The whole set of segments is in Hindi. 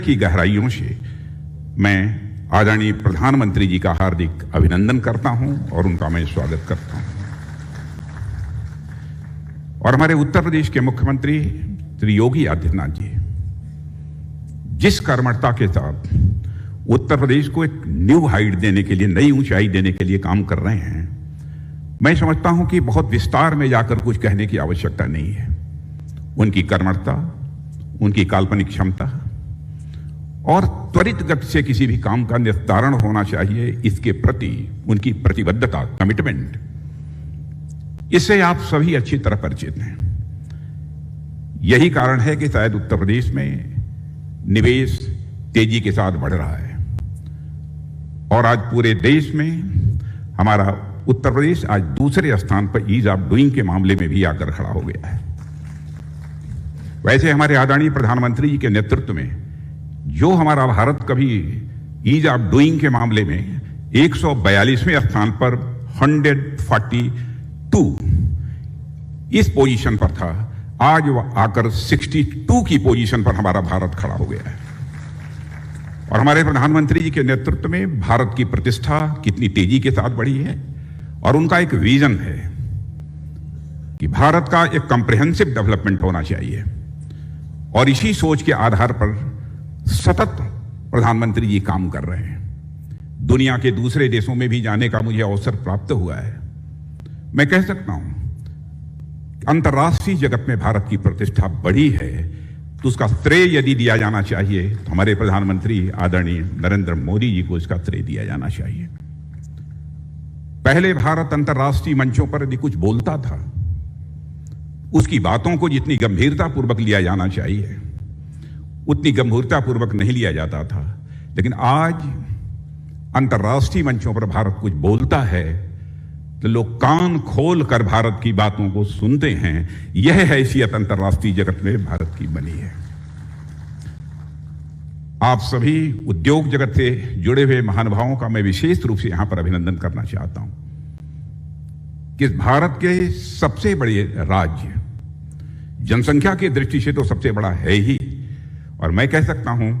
की गहराइयों से मैं आदरणीय प्रधानमंत्री जी का हार्दिक अभिनंदन करता हूं और उनका मैं स्वागत करता हूं। और हमारे उत्तर प्रदेश के मुख्यमंत्री श्री योगी आदित्यनाथ जी जिस कर्मठता के साथ उत्तर प्रदेश को एक न्यू हाइट देने के लिए, नई ऊंचाई देने के लिए काम कर रहे हैं, मैं समझता हूं कि बहुत विस्तार में जाकर कुछ कहने की आवश्यकता नहीं है। उनकी कर्मठता, उनकी काल्पनिक क्षमता और त्वरित गति से किसी भी काम का निस्तारण होना चाहिए, इसके प्रति उनकी प्रतिबद्धता, कमिटमेंट, इससे आप सभी अच्छी तरह परिचित हैं। यही कारण है कि शायद उत्तर प्रदेश में निवेश तेजी के साथ बढ़ रहा है और आज पूरे देश में हमारा उत्तर प्रदेश आज दूसरे स्थान पर ईज ऑफ डूइंग के मामले में भी आकर खड़ा हो गया है। वैसे हमारे आदरणीय प्रधानमंत्री जी के नेतृत्व में जो हमारा भारत कभी ईज ऑफ डूइंग के मामले में 142वें स्थान पर 142 इस पोजीशन पर था, आज वह आकर 62 की पोजीशन पर हमारा भारत खड़ा हो गया है। और हमारे प्रधानमंत्री जी के नेतृत्व में भारत की प्रतिष्ठा कितनी तेजी के साथ बढ़ी है और उनका एक विजन है कि भारत का एक कॉम्प्रिहेंसिव डेवलपमेंट होना चाहिए और इसी सोच के आधार पर सतत प्रधानमंत्री जी काम कर रहे हैं। दुनिया के दूसरे देशों में भी जाने का मुझे अवसर प्राप्त हुआ है। मैं कह सकता हूं अंतर्राष्ट्रीय जगत में भारत की प्रतिष्ठा बढ़ी है तो उसका श्रेय यदि दिया जाना चाहिए तो हमारे प्रधानमंत्री आदरणीय नरेंद्र मोदी जी को इसका श्रेय दिया जाना चाहिए। पहले भारत अंतर्राष्ट्रीय मंचों पर यदि कुछ बोलता था, उसकी बातों को जितनी गंभीरतापूर्वक लिया जाना चाहिए उतनी गंभीरतापूर्वक नहीं लिया जाता था, लेकिन आज अंतर्राष्ट्रीय मंचों पर भारत कुछ बोलता है तो लोग कान खोल कर भारत की बातों को सुनते हैं। यह हैसियत अंतर्राष्ट्रीय जगत में भारत की बनी है। आप सभी उद्योग जगत से जुड़े हुए महानुभावों का मैं विशेष रूप से यहां पर अभिनंदन करना चाहता हूं कि भारत के सबसे बड़े राज्य, जनसंख्या की दृष्टि से तो सबसे बड़ा है ही, और मैं कह सकता हूं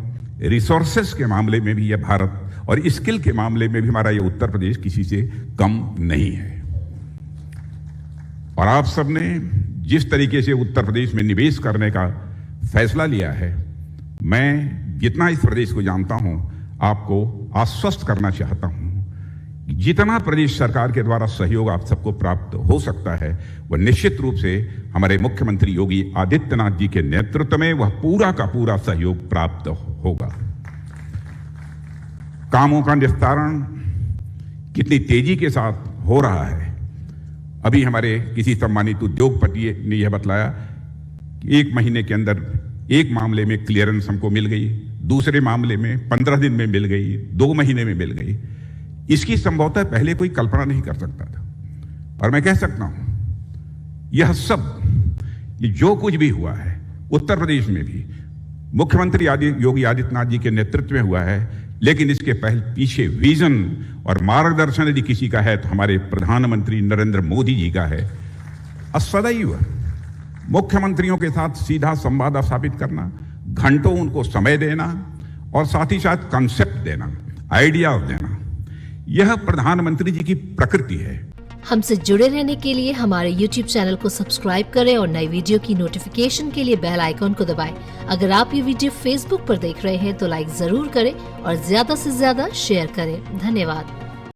रिसोर्सेस के मामले में भी यह भारत और स्किल के मामले में भी हमारा यह उत्तर प्रदेश किसी से कम नहीं है। और आप सबने जिस तरीके से उत्तर प्रदेश में निवेश करने का फैसला लिया है, मैं जितना इस प्रदेश को जानता हूं आपको आश्वस्त करना चाहता हूं कि जितना प्रदेश सरकार के द्वारा सहयोग आप सबको प्राप्त हो सकता है वह निश्चित रूप से हमारे मुख्यमंत्री योगी आदित्यनाथ जी के नेतृत्व में वह पूरा का पूरा सहयोग प्राप्त होगा। कामों का निस्तारण कितनी तेजी के साथ हो रहा है। अभी हमारे किसी सम्मानित उद्योगपति ने यह बतलाया कि 1 महीने के अंदर एक मामले में क्लियरेंस हमको मिल गई, दूसरे मामले में 15 दिन में मिल गई, 2 महीने में मिल गई। इसकी संभवतः पहले कोई कल्पना नहीं कर सकता था। और मैं कह सकता हूं यह सब, ये जो कुछ भी हुआ है उत्तर प्रदेश में भी मुख्यमंत्री योगी आदित्यनाथ जी के नेतृत्व में हुआ है, लेकिन इसके पीछे विजन और मार्गदर्शन यदि किसी का है तो हमारे प्रधानमंत्री नरेंद्र मोदी जी का है। सदैव मुख्यमंत्रियों के साथ सीधा संवाद स्थापित करना, घंटों उनको समय देना और साथ ही साथ कंसेप्ट देना, आइडिया देना, यह प्रधानमंत्री जी की प्रकृति है। हमसे जुड़े रहने के लिए हमारे YouTube चैनल को सब्सक्राइब करें और नई वीडियो की नोटिफिकेशन के लिए बेल आइकॉन को दबाएं। अगर आप ये वीडियो Facebook पर देख रहे हैं तो लाइक जरूर करें और ज्यादा से ज्यादा शेयर करें। धन्यवाद।